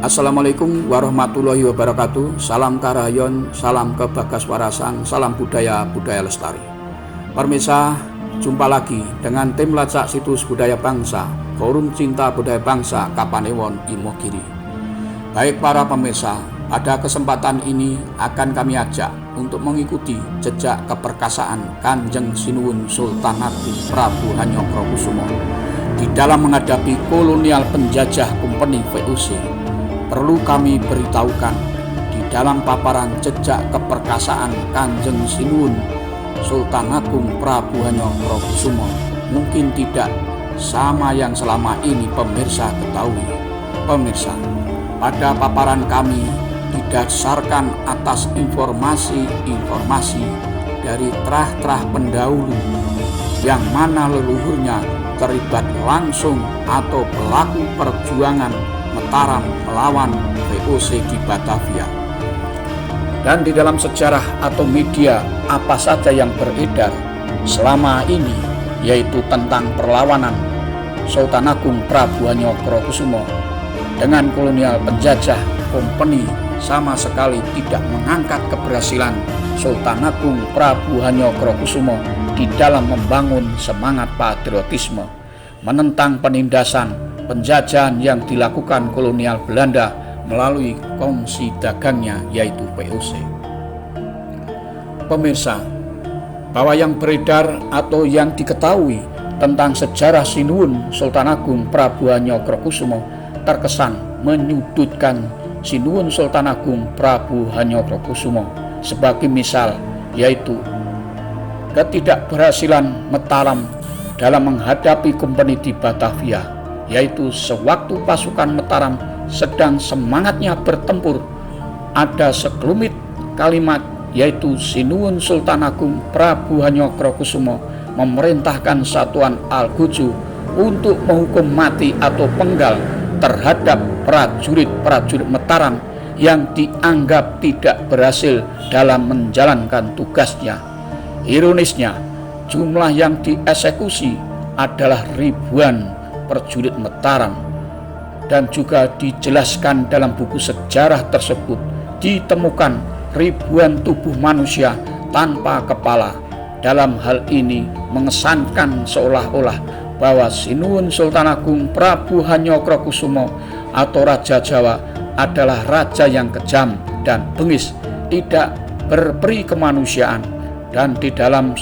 Assalamualaikum warahmatullahi wabarakatuh. Salam karahayon, salam kebagaswarasan, salam budaya lestari. Permisa, jumpa lagi dengan tim lacak situs budaya bangsa, Forum Cinta Budaya Bangsa Kapanewon Imogiri. Baik para pemirsa, pada kesempatan ini akan kami ajak untuk mengikuti jejak keperkasaan Kanjeng Sinuwun Sultan Agung Prabu Hanyokrokusumo di dalam menghadapi kolonial penjajah Kompeni VOC. Perlu kami beritahukan, di dalam paparan jejak keperkasaan Kanjeng Sinuwun Sultan Agung Prabu Hanyokrokusumo mungkin tidak sama yang selama ini pemirsa ketahui. Pemirsa, pada paparan kami didasarkan atas informasi dari terah-terah pendahulu yang mana leluhurnya terlibat langsung atau pelaku perjuangan Mataram melawan VOC di Batavia. Dan di dalam sejarah atau media apa saja yang beredar selama ini, yaitu tentang perlawanan Sultan Agung Prabu Hanyokrokusumo dengan kolonial penjajah Kompeni, sama sekali tidak mengangkat keberhasilan Sultan Agung Prabu Hanyokrokusumo di dalam membangun semangat patriotisme, menentang penindasan penjajahan yang dilakukan kolonial Belanda melalui kongsi dagangnya, yaitu VOC. Pemirsa, bahwa yang beredar atau yang diketahui tentang sejarah Sinuwun Sultan Agung Prabu Hanyokrokusumo terkesan menyudutkan Sinuwun Sultan Agung Prabu Hanyokrokusumo sebagai misal, yaitu ketidakberhasilan Mataram dalam menghadapi Kompeni di Batavia, yaitu sewaktu pasukan Mataram sedang semangatnya bertempur, ada sekelumit kalimat, yaitu Sinuwun Sultan Agung Prabu Hanyokrokusumo memerintahkan satuan Al-Gucu untuk menghukum mati atau penggal terhadap prajurit-prajurit Mataram yang dianggap tidak berhasil dalam menjalankan tugasnya. Ironisnya, jumlah yang dieksekusi adalah ribuan prajurit Mataram, dan juga dijelaskan dalam buku sejarah tersebut ditemukan ribuan tubuh manusia tanpa kepala. Dalam hal ini mengesankan seolah-olah bahwa Sinuwun Sultan Agung Prabu Hanyokrokusumo atau Raja Jawa adalah raja yang kejam dan bengis, tidak berperi kemanusiaan. Dan di dalam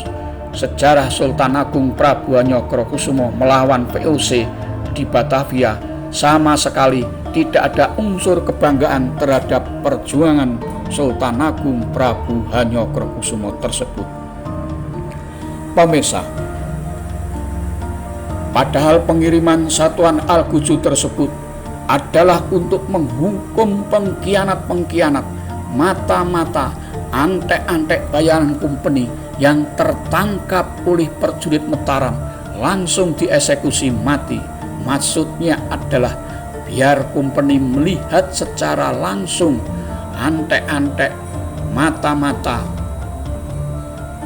sejarah Sultan Agung Prabu Hanyokrokusumo melawan VOC di Batavia, sama sekali tidak ada unsur kebanggaan terhadap perjuangan Sultan Agung Prabu Hanyokrokusumo tersebut. Pemirsa, padahal pengiriman satuan Al-Gucu tersebut adalah untuk menghukum pengkhianat-pengkhianat, mata-mata, antek-antek bayaran Kompeni yang tertangkap oleh prajurit Mataram langsung dieksekusi mati. Maksudnya adalah biar Kompeni melihat secara langsung antek-antek, mata-mata,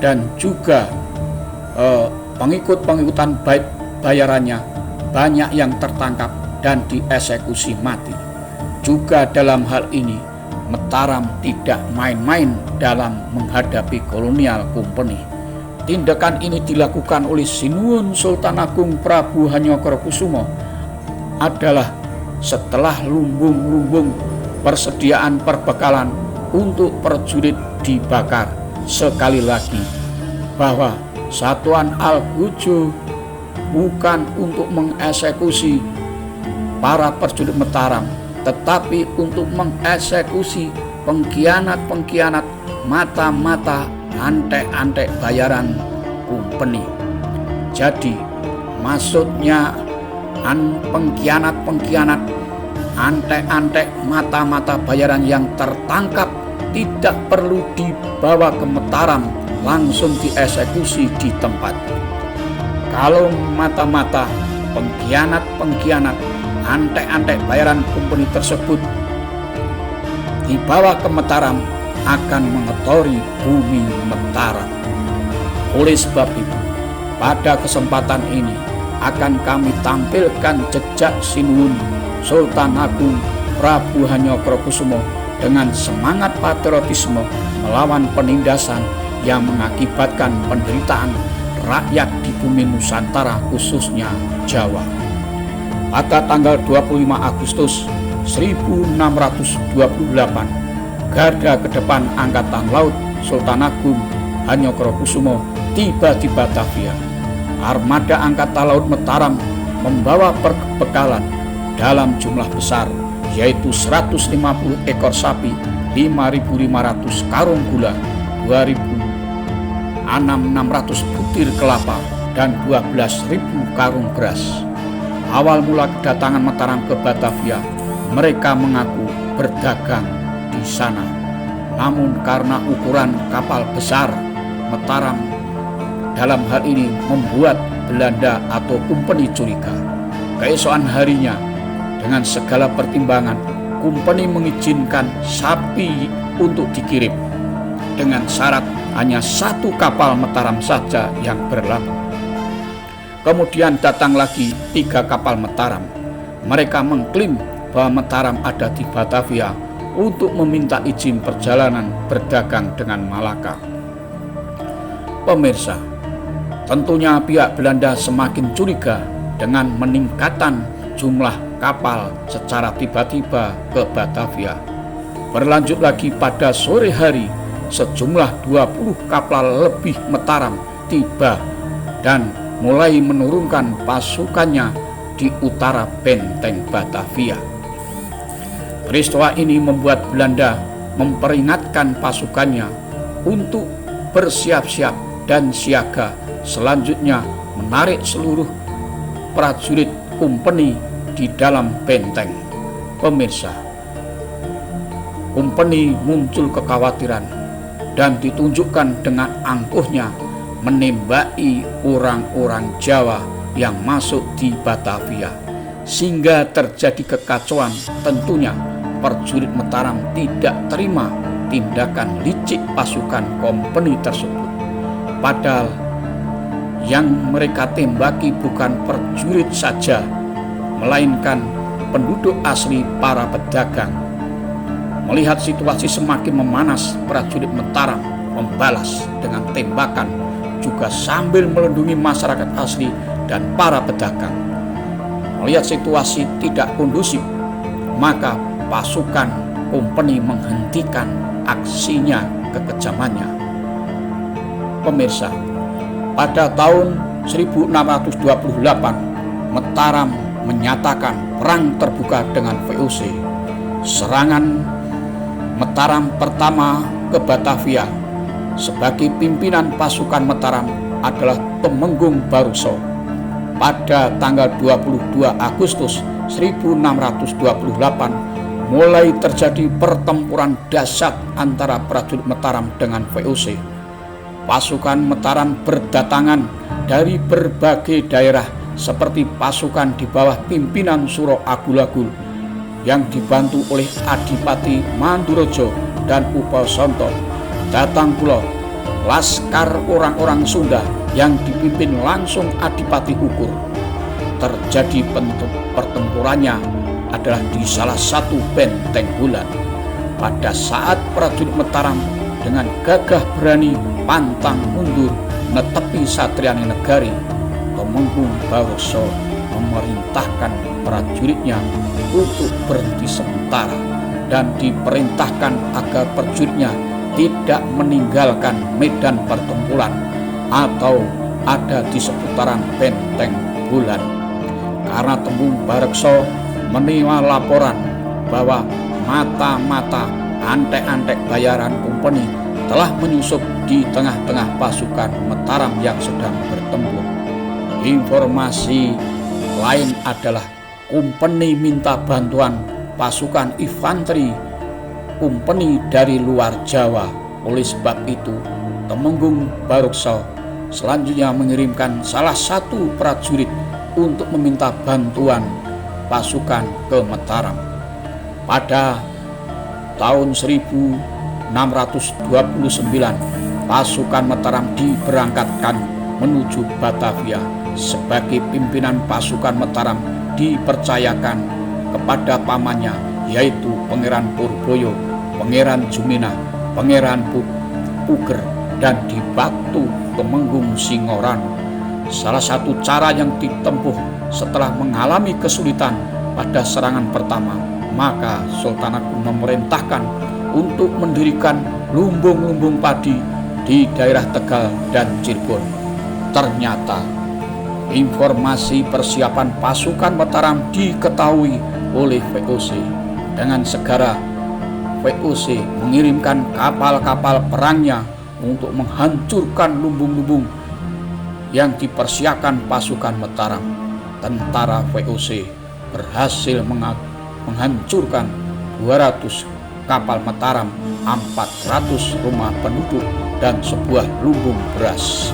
dan juga pengikut-pengikutan bayarannya banyak yang tertangkap dan dieksekusi mati. Juga dalam hal ini Mataram tidak main-main dalam menghadapi kolonial Kompeni. Tindakan ini dilakukan oleh Sinuwun Sultan Agung Prabu Hanyokrokusumo adalah setelah lumbung-lumbung persediaan perbekalan untuk prajurit dibakar. Sekali lagi, bahwa satuan Al-Gucu bukan untuk mengeksekusi para prajurit Mataram, tetapi untuk mengeksekusi pengkhianat-pengkhianat, mata-mata, antek-antek bayaran Kompeni. Jadi maksudnya pengkhianat-pengkhianat, antek-antek, mata-mata bayaran yang tertangkap tidak perlu dibawa ke Mataram, langsung dieksekusi di tempat. Kalau mata-mata, pengkhianat-pengkhianat, antek-antek bayaran Kompeni tersebut dibawa ke Mataram, akan mengotori bumi Mataram. Oleh sebab itu, pada kesempatan ini akan kami tampilkan jejak Sinuwun Sultan Agung Prabu Hanyokrokusumo dengan semangat patriotisme melawan penindasan yang mengakibatkan penderitaan rakyat di bumi Nusantara, khususnya Jawa. Pada tanggal 25 Agustus 1628, garda kedepan Angkatan Laut Sultan Agung Hanyokrokusumo tiba di Batavia. Armada Angkatan Laut Mataram membawa perbekalan dalam jumlah besar, yaitu 150 ekor sapi, 5.500 karung gula, 2.600 butir kelapa, dan 12.000 karung beras. Awal mula kedatangan Mataram ke Batavia, mereka mengaku berdagang di sana. Namun karena ukuran kapal besar, Mataram dalam hal ini membuat Belanda atau Kompeni curiga. Keesokan harinya, dengan segala pertimbangan, Kompeni mengizinkan sapi untuk dikirim dengan syarat hanya satu kapal Mataram saja yang berlaku. Kemudian datang lagi 3 kapal Mataram. Mereka mengklaim bahwa Mataram ada di Batavia untuk meminta izin perjalanan berdagang dengan Malaka. Pemirsa, tentunya pihak Belanda semakin curiga dengan meningkatan jumlah kapal secara tiba-tiba ke Batavia. Berlanjut lagi pada sore hari, sejumlah 20 kapal lebih Mataram tiba dan mulai menurunkan pasukannya di utara benteng Batavia. Peristiwa ini membuat Belanda memperingatkan pasukannya untuk bersiap-siap dan siaga, selanjutnya menarik seluruh prajurit Kompeni di dalam benteng. Pemirsa, Kompeni muncul kekhawatiran dan ditunjukkan dengan angkuhnya menembaki orang-orang Jawa yang masuk di Batavia, sehingga terjadi kekacauan. Tentunya prajurit Mataram tidak terima tindakan licik pasukan Kompeni tersebut. Padahal yang mereka tembaki bukan prajurit saja, melainkan penduduk asli, para pedagang. Melihat situasi semakin memanas, prajurit Mataram membalas dengan tembakan, juga sambil melindungi masyarakat asli dan para pedagang. Melihat situasi tidak kondusif, maka pasukan Kompeni menghentikan aksinya, kekejamannya. Pemirsa, pada tahun 1628, Mataram menyatakan perang terbuka dengan VOC. Serangan Mataram pertama ke Batavia sebagai pimpinan pasukan Mataram adalah Temenggung Barukso. Pada tanggal 22 Agustus 1628 mulai terjadi pertempuran dahsyat antara prajurit Mataram dengan VOC. Pasukan Mataram berdatangan dari berbagai daerah seperti pasukan di bawah pimpinan Suro Agul-Agul yang dibantu oleh Adipati Mandurejo dan Upasonto. Datang pula laskar orang-orang Sunda yang dipimpin langsung Adipati Ukur. Terjadi pertempurannya adalah di salah satu benteng bulan. Pada saat prajurit Mataram dengan gagah berani pantang mundur netepi Satriani Negari, Temenggung Barukso memerintahkan prajuritnya untuk berhenti sementara dan diperintahkan agar prajuritnya tidak meninggalkan medan pertempuran atau ada di seputaran benteng bulan. Karena Temenggung Barukso menerima laporan bahwa mata-mata antek-antek bayaran Kompeni telah menyusup di tengah-tengah pasukan Mataram yang sedang bertempur. Informasi lain adalah Kompeni minta bantuan pasukan infanteri Kompeni dari luar Jawa. Oleh sebab itu, Temenggung Barukso selanjutnya mengirimkan salah satu prajurit untuk meminta bantuan pasukan ke Mataram. Pada tahun 1629, pasukan Mataram diberangkatkan menuju Batavia. Sebagai pimpinan pasukan Mataram dipercayakan kepada pamannya yaitu Pangeran Purboyo, Pangeran Jumina, Pangeran Puger, dan di Batu Temenggung Singoran. Salah satu cara yang ditempuh setelah mengalami kesulitan pada serangan pertama, maka Sultan Agung memerintahkan untuk mendirikan lumbung-lumbung padi di daerah Tegal dan Cirebon. Ternyata informasi persiapan pasukan Mataram diketahui oleh VOC. Dengan segera VOC mengirimkan kapal-kapal perangnya untuk menghancurkan lumbung-lumbung yang dipersiapkan pasukan Mataram. Tentara VOC berhasil menghancurkan 200 kapal Mataram, 400 rumah penduduk, dan sebuah lumbung beras.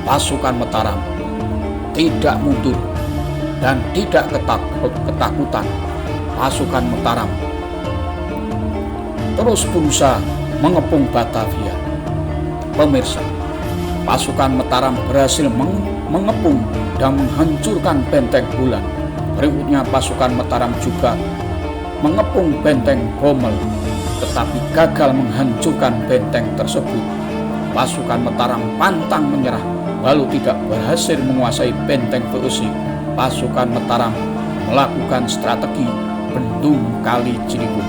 Pasukan Mataram tidak mundur dan tidak ketakutan. Pasukan Mataram terus berusaha mengepung Batavia. Pemirsa, pasukan Mataram berhasil mengepung dan menghancurkan benteng Bulan. Berikutnya pasukan Mataram juga mengepung benteng Bomel, tetapi gagal menghancurkan benteng tersebut. Pasukan Mataram pantang menyerah, walau tidak berhasil menguasai benteng VOC. Pasukan Mataram melakukan strategi bendung Kali Ciliwung,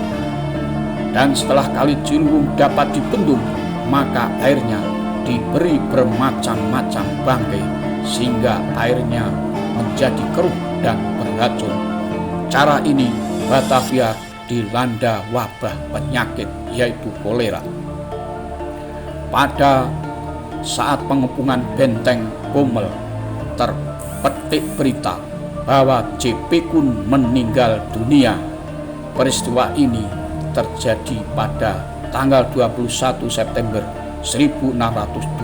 dan setelah Kali Ciliwung dapat dibendung, maka airnya diberi bermacam-macam bangkai sehingga airnya menjadi keruh dan beracun. Cara ini Batavia dilanda wabah penyakit yaitu kolera. Pada saat pengepungan benteng Bomel, terpetik berita bahwa J.P. Kun meninggal dunia. Peristiwa ini terjadi pada tanggal 21 September 1629.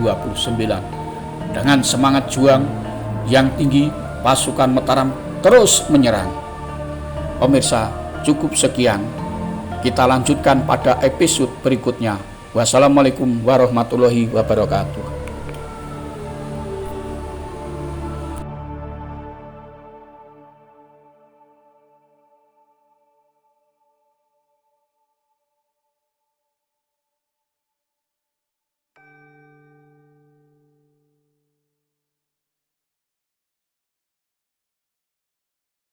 Dengan semangat juang yang tinggi, pasukan Mataram terus menyerang. Pemirsa, cukup sekian. Kita lanjutkan pada episode berikutnya. Wassalamualaikum warahmatullahi wabarakatuh.